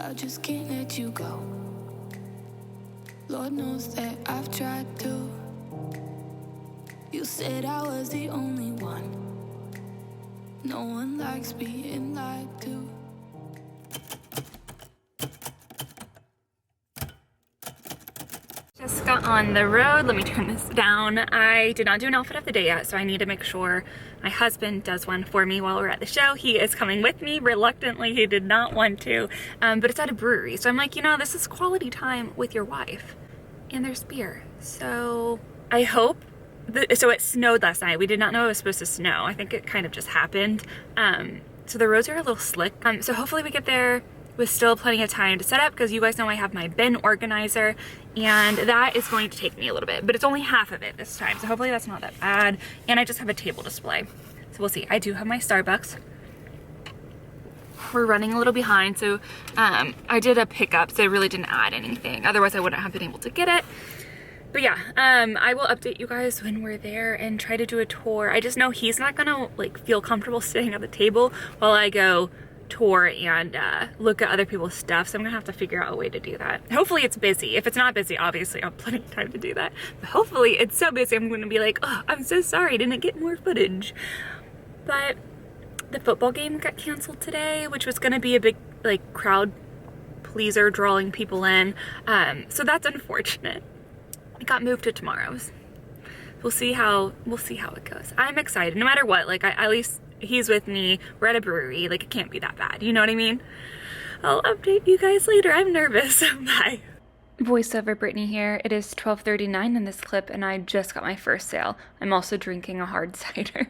I just can't let you go. Lord knows that I've tried to. You said I was the only one. No one likes being lied to. Just got on the road. Let me turn this down. I did not do an outfit of the day yet, so I need to make sure my husband does one for me while we're at the show. He is coming with me. Reluctantly, he did not want to, but it's at a brewery. So I'm like, you know, this is quality time with your wife. And there's beer. So I hope, so it snowed last night. We did not know it was supposed to snow. I think it kind of just happened. So the roads are a little slick. So hopefully we get there with still plenty of time to set up, because you guys know I have my bin organizer, and that is going to take me a little bit, but it's only half of it this time, so hopefully that's not that bad. And I just have a table display, so we'll see. I do have my Starbucks. We're running a little behind, so I did a pickup, so I really didn't add anything, otherwise I wouldn't have been able to get it. But yeah, I will update you guys when we're there and try to do a tour. I just know he's not gonna like feel comfortable sitting at the table while I go tour and look at other people's stuff, so I'm gonna have to figure out a way to do that. Hopefully it's busy. If it's not busy, obviously I have plenty of time to do that, but hopefully it's so busy I'm gonna be like, oh, I'm so sorry, didn't get more footage. But the football game got canceled today, which was gonna be a big like crowd pleaser, drawing people in, so that's unfortunate. It got moved to tomorrow's. We'll see how it goes. I'm excited no matter what. Like at least he's with me, we're at a brewery, like it can't be that bad, you know what I mean? I'll update you guys later. I'm nervous. Bye. Voiceover Brittany here. It is 12:39 in this clip, and I just got my first sale. I'm also drinking a hard cider.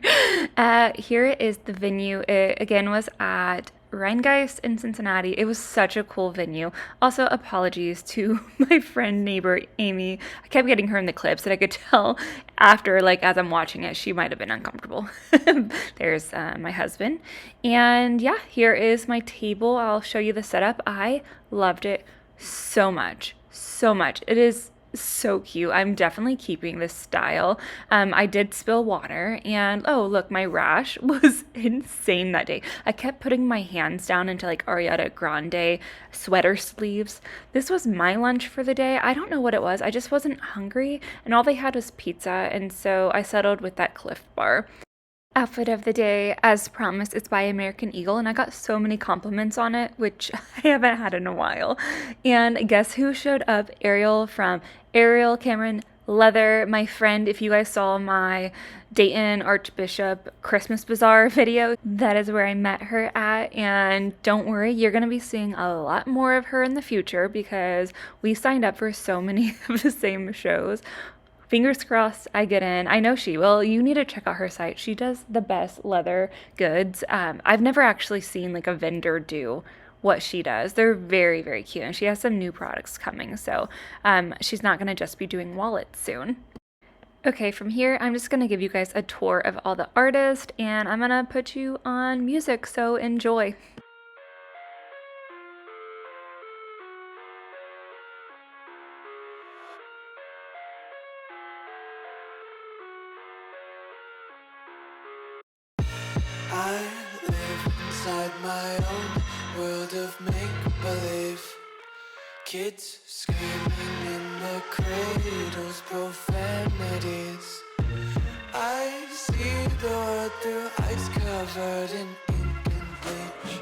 Here is the venue. It again was at Rhinegeist in Cincinnati. It was such a cool venue. Also, apologies to my friend neighbor Amy. I kept getting her in the clips, and I could tell after, like as I'm watching it, she might have been uncomfortable. There's my husband, and yeah, here is my table. I'll show you the setup. I loved it so much. It is so cute. I'm definitely keeping this style. I did spill water, and oh look, my rash was insane that day. I kept putting my hands down into like Ariana Grande sweater sleeves. This was my lunch for the day. I don't know what it was. I just wasn't hungry, and all they had was pizza, and so I settled with that Cliff Bar. Outfit of the day, as promised, it's by American Eagle, and I got so many compliments on it, which I haven't had in a while. And guess who showed up? Ariel from Ariel Cameron Leather, my friend. If you guys saw my Dayton Archbishop Christmas Bazaar video, that is where I met her at. And don't worry, you're going to be seeing a lot more of her in the future, because we signed up for so many of the same shows. Fingers crossed I get in. I know she will. You need to check out her site. She does the best leather goods. I've never actually seen like a vendor do what she does. They're very, very cute, and she has some new products coming, so she's not going to just be doing wallets soon. Okay, from here, I'm just going to give you guys a tour of all the artists, and I'm going to put you on music, so enjoy. I live inside my own world of make-believe. Kids screaming in the cradles, profanities. I see the world through ice covered in ink and bleach.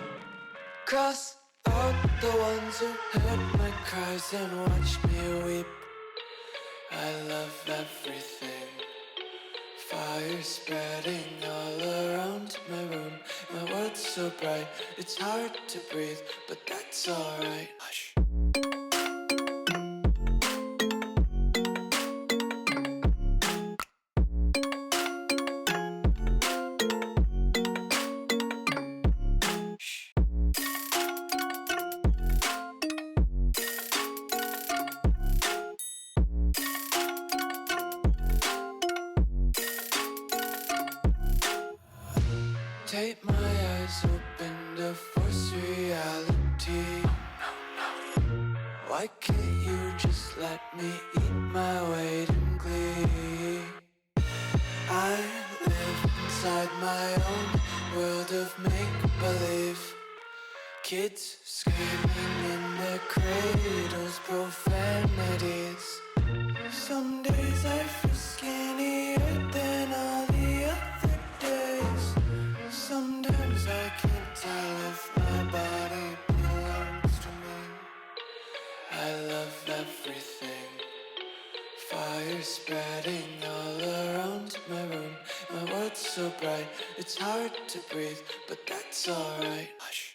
Cross out the ones who heard my cries and watched me weep. I love everything. Fire spreading all around my room. My world's so bright, it's hard to breathe, but that's alright. Hush. Take my eyes open to force reality. Why can't you just let me eat my weight in glee? I live inside my own world of make-believe. Kids screaming in the cradle's profanities. Some days I feel skinnier than all the other days. Sometimes I can't tell if my body belongs to me. I love everything. Fire spreading all around my room. My world's so bright, it's hard to breathe, but that's alright. Hush.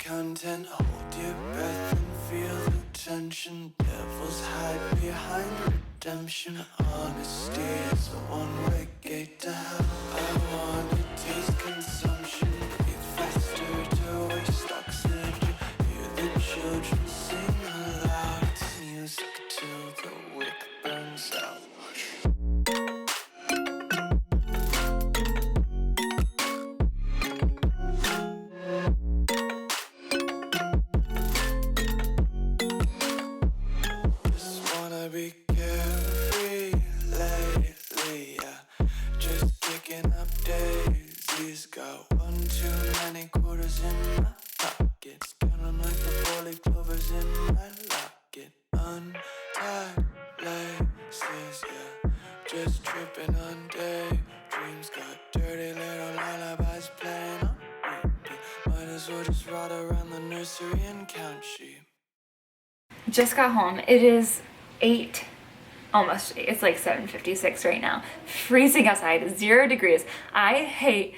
Content, hold your breath and feel the tension. Devils hide behind redemption. Honesty is a one-way gate to hell. I wanna taste consumption. Breathe faster to waste oxygen. Hear the children sing aloud. It's music till the wick burns out. Be carefree lately, yeah. Just kicking up daisies. Got one too many quarters in my pockets. Count 'em like the 4-leaf clovers in my locket. Untied laces, yeah. Just tripping on daydreams. Got dirty little lullabies playing on repeat. Might as well just ride around the nursery and count sheep. Just got home. It is 8, almost 8. It's like 7:56 right now. Freezing outside, 0 degrees. I hate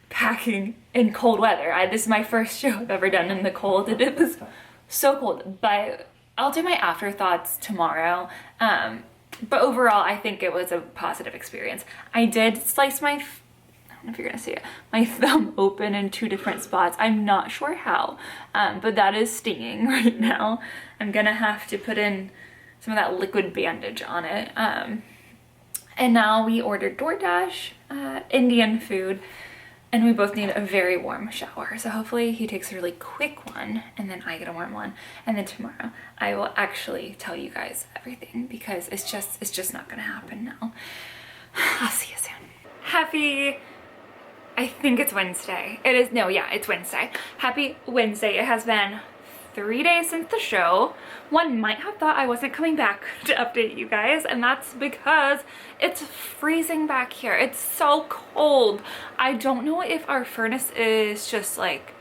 packing in cold weather. This is my first show I've ever done in the cold, and it was so cold. But I'll do my afterthoughts tomorrow. But overall, I think it was a positive experience. I did slice I don't know if you're gonna see it, my thumb open in 2 different spots. I'm not sure how, but that is stinging right now. I'm gonna have to put in some of that liquid bandage on it. And now we ordered DoorDash, Indian food, and we both need a very warm shower. So hopefully he takes a really quick one and then I get a warm one. And then tomorrow I will actually tell you guys everything, because it's just not gonna happen now. I'll see you soon. Happy, I think it's Wednesday. It is, no, yeah, it's Wednesday. Happy Wednesday. It has been 3 days since the show. One might have thought I wasn't coming back to update you guys, and that's because it's freezing back here. It's so cold. I don't know if our furnace is just like,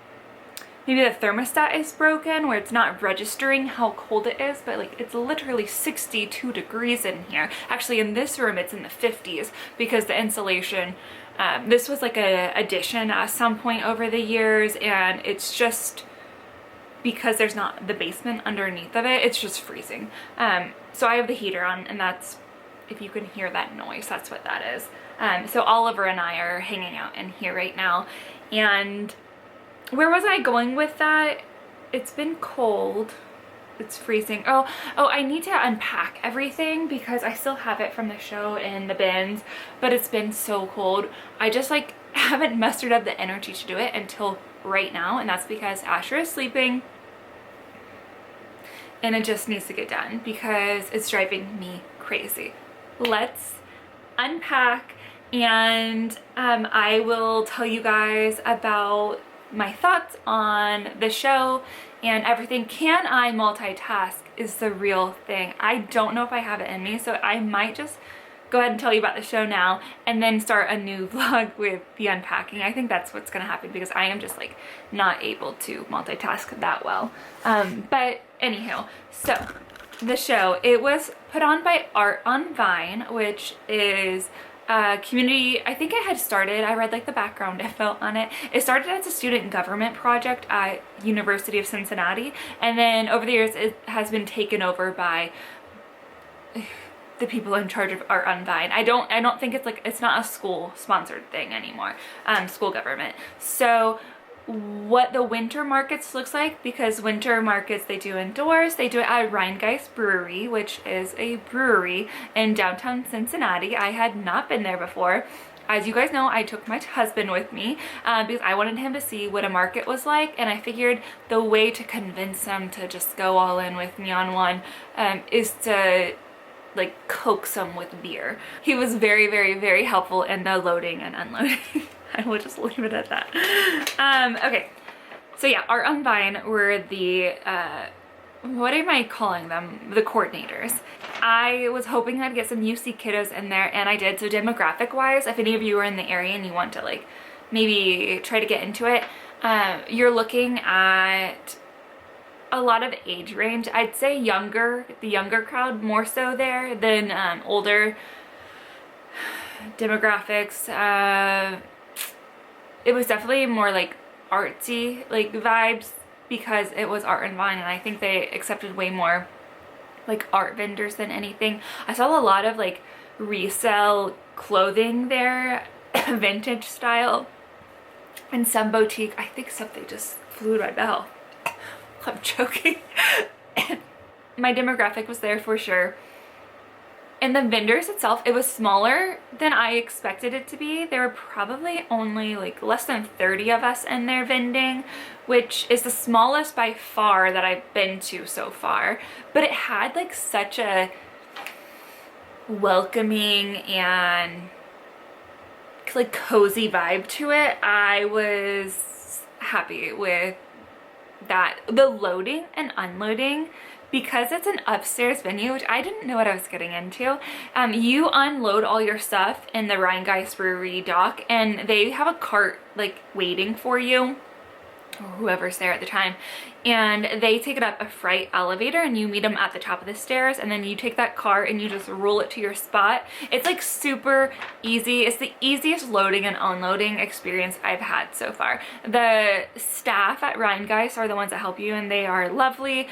maybe the thermostat is broken where it's not registering how cold it is, but like it's literally 62 degrees in here. Actually, in this room it's in the 50s because the insulation, this was like a addition at some point over the years, and it's just because there's not the basement underneath of it, it's just freezing. So I have the heater on, and that's, if you can hear that noise, that's what that is. So Oliver and I are hanging out in here right now. And where was I going with that? It's been cold. It's freezing. Oh, I need to unpack everything because I still have it from the show in the bins, but it's been so cold. I just like haven't mustered up the energy to do it until right now, and that's because Asher is sleeping and it just needs to get done because it's driving me crazy. Let's unpack, and I will tell you guys about my thoughts on the show and everything. Can I multitask is the real thing. I don't know if I have it in me, so I might just go ahead and tell you about the show now and then start a new vlog with the unpacking. I think that's what's gonna happen because I am just like not able to multitask that well. But anywho, so the show, it was put on by Art on Vine, which is a community, I think it had started, I read like the background info on it. It started as a student government project at University of Cincinnati, and then over the years it has been taken over by the people in charge of Art on Vine. I don't think it's like, it's not a school sponsored thing anymore, school government. So what the winter markets looks like, because winter markets they do indoors. They do it at Rhinegeist Brewery, which is a brewery in downtown Cincinnati. I had not been there before. As you guys know, I took my husband with me because I wanted him to see what a market was like, and I figured the way to convince him to just go all in with me on one is to like coax him with beer. He was very, very, very helpful in the loading and unloading. I will just leave it at that. Okay, so yeah, Art on Vine were the, what am I calling them? The coordinators. I was hoping I'd get some UC kiddos in there, and I did. So demographic wise, if any of you are in the area and you want to like maybe try to get into it, you're looking at a lot of age range. I'd say younger, the younger crowd more so there than older demographics. It was definitely more like artsy like vibes because it was Art and Vine, and I think they accepted way more like art vendors than anything. I saw a lot of like resale clothing there, vintage style, and some boutique. I think something just flew to my bell. I'm joking. My demographic was there for sure. And the vendors itself, it was smaller than I expected it to be. There were probably only like less than 30 of us in there vending, which is the smallest by far that I've been to so far. But it had like such a welcoming and like cozy vibe to it. I was happy with that. The loading and unloading, because it's an upstairs venue, which I didn't know what I was getting into. You unload all your stuff in the Rhinegeist Brewery dock, and they have a cart like waiting for you, or whoever's there at the time, and they take it up a freight elevator, and you meet them at the top of the stairs, and then you take that cart and you just roll it to your spot. It's like super easy. It's the easiest loading and unloading experience I've had so far. The staff at Rhinegeist are the ones that help you, and they are lovely.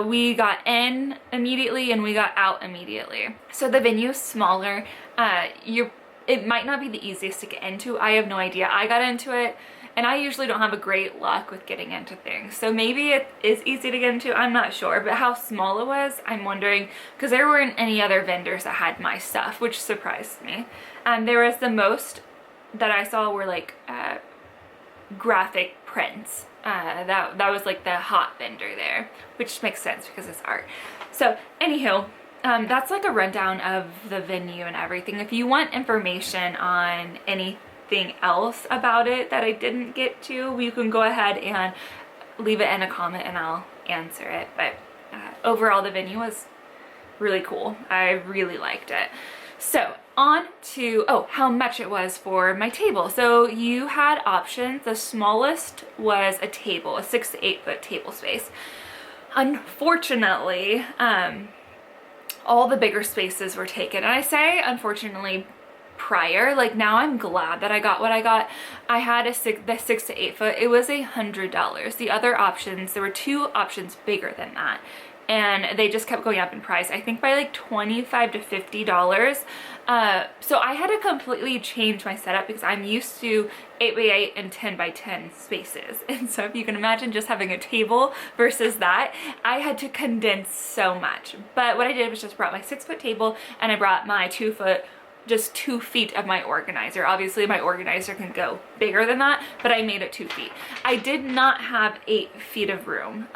We got in immediately and we got out immediately. So the venue's smaller. It might not be the easiest to get into. I have no idea. I got into it, and I usually don't have a great luck with getting into things. So maybe it is easy to get into, I'm not sure. But how small it was, I'm wondering, because there weren't any other vendors that had my stuff, which surprised me. There was the most that I saw were like graphic prints. That was like the hot vendor there, which makes sense because it's art. So anywho, that's like a rundown of the venue and everything. If you want information on anything else about it that I didn't get to, you can go ahead and leave it in a comment and I'll answer it. But overall, the venue was really cool. I really liked it. So on to, how much it was for my table. So you had options. The smallest was a table, a 6 to 8 foot table space. Unfortunately, all the bigger spaces were taken. And I say unfortunately prior, like now I'm glad that I got what I got. I had the 6 to 8 foot. It was $100. The other options, there were 2 options bigger than that, and they just kept going up in price. I think by like $25 to $50. So I had to completely change my setup because I'm used to 8x8 and 10x10 spaces. And so if you can imagine just having a table versus that, I had to condense so much. But what I did was just brought my 6 foot table, and I brought my 2 foot, just 2 feet of my organizer. Obviously my organizer can go bigger than that, but I made it 2 feet. I did not have 8 feet of room.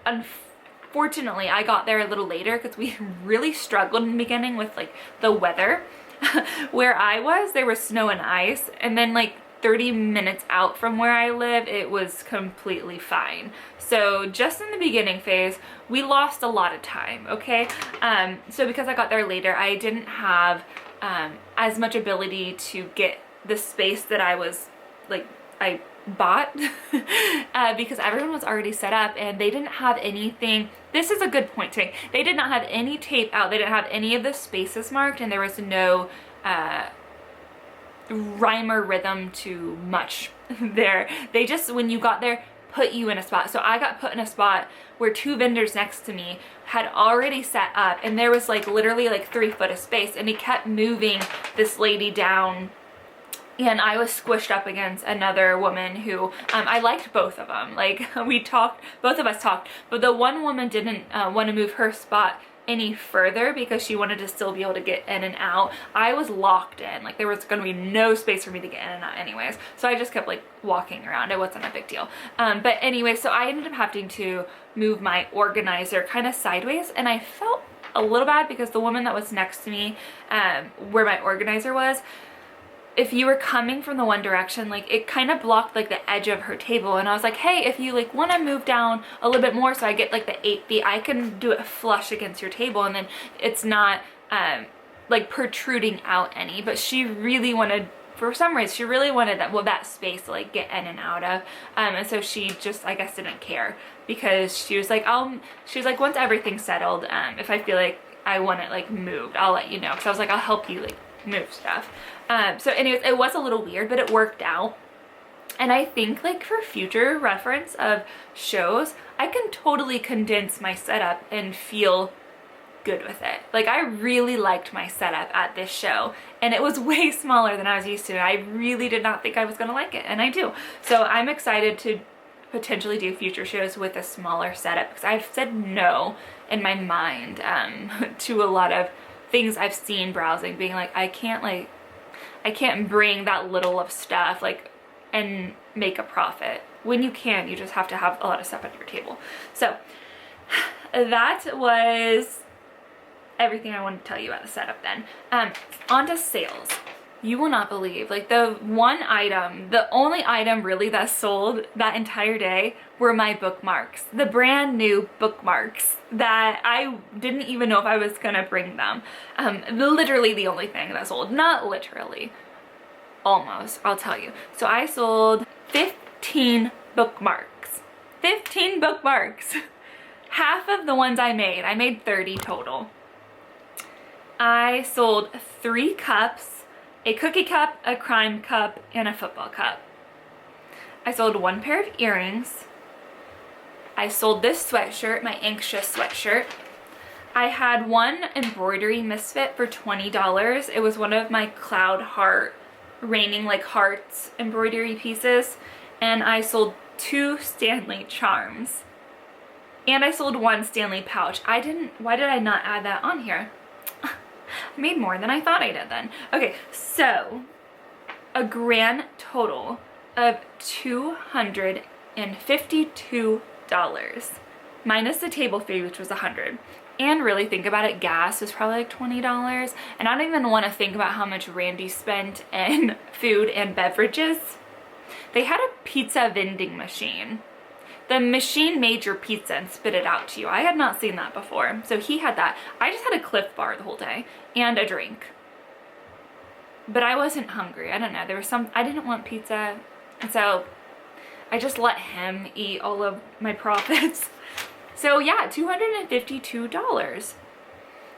Unfortunately, I got there a little later because we really struggled in the beginning with like the weather. Where I was, there was snow and ice, and then like 30 minutes out from where I live, it was completely fine. So just in the beginning phase, we lost a lot of time, okay? So because I got there later, I didn't have as much ability to get the space that I was like, I bought because everyone was already set up and they didn't have anything. This is a good point to make. They did not have any tape out. They didn't have any of the spaces marked, and there was no rhyme or rhythm to much there. They just, when you got there, put you in a spot. So I got put in a spot where 2 vendors next to me had already set up, and there was like literally like 3 foot of space, and he kept moving this lady down and I was squished up against another woman who, I liked both of them. Like, both of us talked, but the one woman didn't want to move her spot any further because she wanted to still be able to get in and out. I was locked in, like there was going to be no space for me to get in and out anyways, so I just kept like walking around. It wasn't a big deal. But anyway, so I ended up having to move my organizer kind of sideways, and I felt a little bad because the woman that was next to me, where my organizer was, if you were coming from the one direction, like it kind of blocked like the edge of her table, and I was like, hey, if you like want to move down a little bit more so I get like the 8 feet, I can do it flush against your table, and then it's not like protruding out any. But she really wanted, for some reason, she really wanted that space to like get in and out of, and so she just, I guess, didn't care, because she was like, once everything's settled, if I feel like I want it like moved, I'll let you know. Because I was like, I'll help you like move stuff. So anyways, it was a little weird, but it worked out. And I think like for future reference of shows, I can totally condense my setup and feel good with it. Like I really liked my setup at this show, and it was way smaller than I was used to. I really did not think I was gonna like it, and I do. So I'm excited to potentially do future shows with a smaller setup, because I've said no in my mind to a lot of things I've seen browsing, being like, I can't bring that little of stuff like and make a profit. When you can, you just have to have a lot of stuff at your table. So that was everything I wanted to tell you about the setup then. On to sales. You will not believe, like the only item really that sold that entire day were my bookmarks. The brand new bookmarks that I didn't even know if I was gonna bring them. Literally the only thing that sold. Not literally. Almost, I'll tell you. So I sold 15 bookmarks. 15 bookmarks. Half of the ones I made 30 total. I sold 3 cups, a cookie cup, a crime cup, and a football cup. I sold 1 pair of earrings. I sold this sweatshirt, my anxious sweatshirt. I had 1 embroidery misfit for $20. It was one of my cloud heart, raining like hearts embroidery pieces. And I sold 2 Stanley charms. And I sold 1 Stanley pouch. Why did I not add that on here? I made more than I thought I did then. Okay, so a grand total of $252 minus the table fee, which was $100. And really think about it, gas was probably like $20, and I don't even want to think about how much Randy spent in food and beverages. They had a pizza vending machine. The machine made your pizza and spit it out to you. I had not seen that before. So he had that. I just had a Cliff Bar the whole day and a drink. But I wasn't hungry. I don't know. I didn't want pizza. And so I just let him eat all of my profits. So yeah, $252.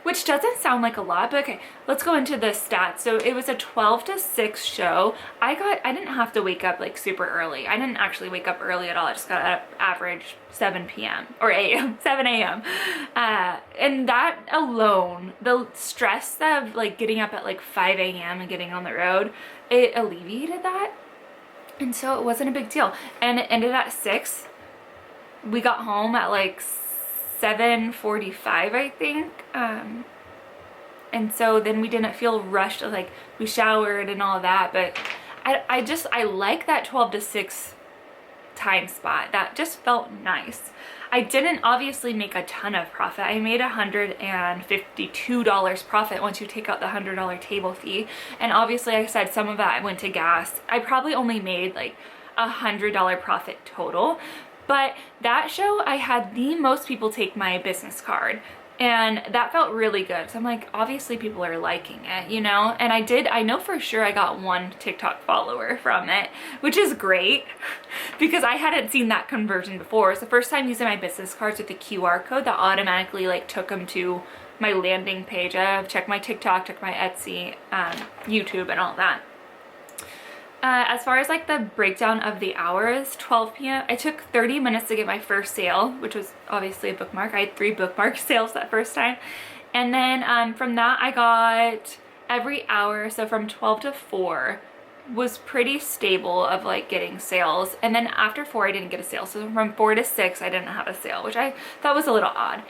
Which doesn't sound like a lot, but okay, let's go into the stats. So it was a 12 to 6 show. I didn't have to wake up like super early. I didn't actually wake up early at all. I just got up average 7 p.m. or 7 a.m. And that alone, the stress of like getting up at like 5 a.m. and getting on the road, it alleviated that. And so it wasn't a big deal. And it ended at 6. We got home at like 7:45, I think, and so then we didn't feel rushed. Like we showered and all that, but I like that 12 to 6 time spot. That just felt nice. I didn't obviously make a ton of profit. I made $152 profit once you take out the $100 table fee, and obviously I said some of that went to gas. I probably only made like $100 profit total. But that show, I had the most people take my business card, and that felt really good. So I'm like, obviously people are liking it, you know? And I know for sure I got 1 TikTok follower from it, which is great because I hadn't seen that conversion before. It's the first time using my business cards with the QR code that automatically like took them to my landing page. I've checked my TikTok, checked my Etsy, YouTube, and all that. As far as like the breakdown of the hours, 12 p.m. I took 30 minutes to get my first sale, which was obviously a bookmark. I had 3 bookmark sales that first time. And then from that I got every hour, so from 12 to 4, was pretty stable of like getting sales, and then after 4 I didn't get a sale. So from 4 to 6 I didn't have a sale, which I thought was a little odd,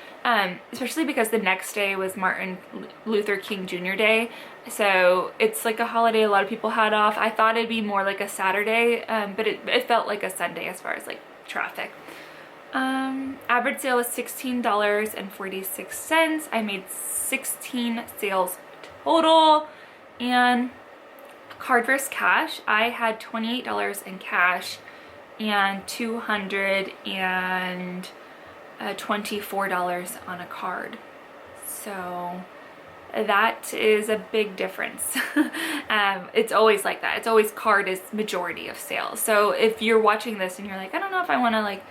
especially because the next day was Martin Luther King Jr. Day, so it's like a holiday a lot of people had off. I thought it'd be more like a Saturday, but it felt like a Sunday as far as like traffic. Average sale was $16.46. I made 16 sales total, and card versus cash, I had $28 in cash and $224 on a card. So that is a big difference. It's always like that. It's always card is majority of sales. So if you're watching this and you're like, I don't know if I want to like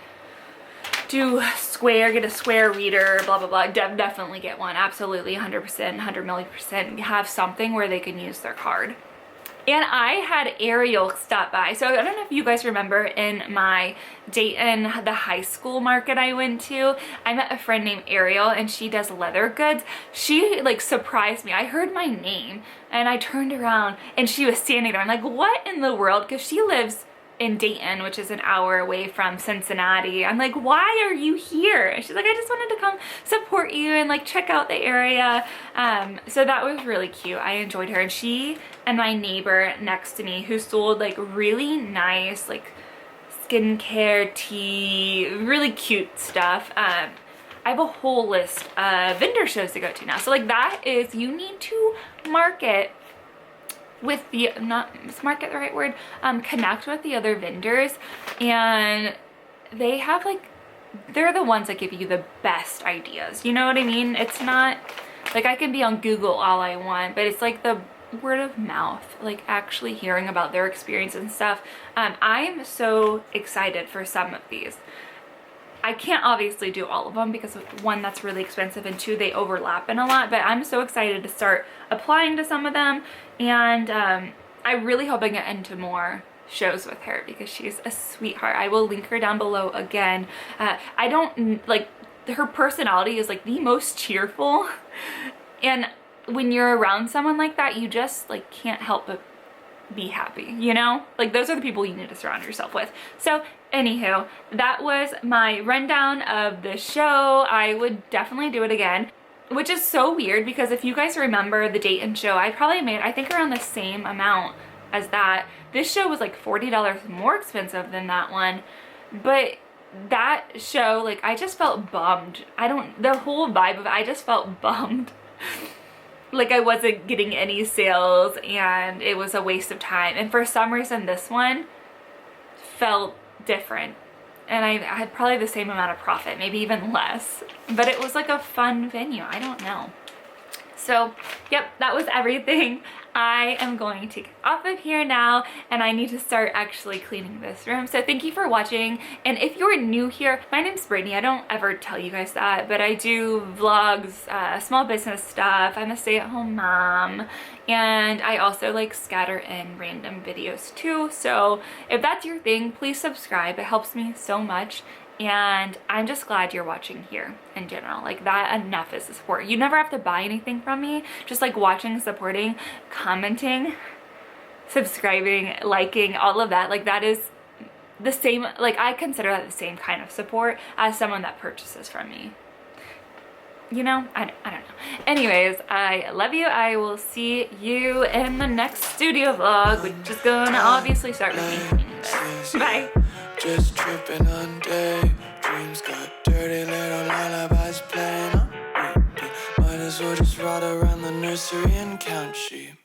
do Square, get a Square reader, blah blah blah, definitely get one. Absolutely, 100%, 100% have something where they can use their card. And I had Ariel stop by. So I don't know if you guys remember, in my Dayton, the high school market I went to, I met a friend named Ariel, and she does leather goods. She like surprised me. I heard my name and I turned around and she was standing there. I'm like, what in the world? Because she lives in Dayton, which is an hour away from Cincinnati. I'm like, why are you here? And she's like, I just wanted to come support you and like check out the area. So that was really cute. I enjoyed her. And she and my neighbor next to me, who sold like really nice like skincare, tea, really cute stuff. I have a whole list of vendor shows to go to now. So like that is, you need to market with the, not, is market the right word? Connect with the other vendors, and they have like, they're the ones that give you the best ideas. You know what I mean? It's not like I can be on Google all I want, but it's like the word of mouth, like actually hearing about their experience and stuff. I'm so excited for some of these. I can't obviously do all of them because one, that's really expensive, and two, they overlap in a lot, but I'm so excited to start applying to some of them. And I really hope I get into more shows with her because she's a sweetheart. I will link her down below again. I don't like, her personality is like the most cheerful, and when you're around someone like that, you just like can't help but be happy, you know? Like those are the people you need to surround yourself with. So anywho, that was my rundown of the show. I would definitely do it again, which is so weird because if you guys remember the Dayton show, I probably made, I think, around the same amount as that. This show was like $40 more expensive than that one, but that show, like, I just felt bummed. The whole vibe of it, I just felt bummed. Like I wasn't getting any sales and it was a waste of time. And for some reason this one felt different, and I had probably the same amount of profit, maybe even less, but it was like a fun venue. I don't know. So yep, that was everything. I am going to get off of here now, and I need to start actually cleaning this room. So thank you for watching. And if you're new here, my name's Brittany. I don't ever tell you guys that, but I do vlogs, small business stuff. I'm a stay-at-home mom, and I also like scatter in random videos too. So if that's your thing, please subscribe. It helps me so much. And I'm just glad you're watching here in general. Like that enough is the support. You never have to buy anything from me. Just like watching, supporting, commenting, subscribing, liking, all of that. Like that is the same, like I consider that the same kind of support as someone that purchases from me. You know, I don't know. Anyways, I love you. I will see you in the next studio vlog, which is gonna obviously start with me cleaning this. Bye. Just tripping on daydreams, got dirty little lullabies playing on repeat. Might as well just ride around the nursery and count sheep.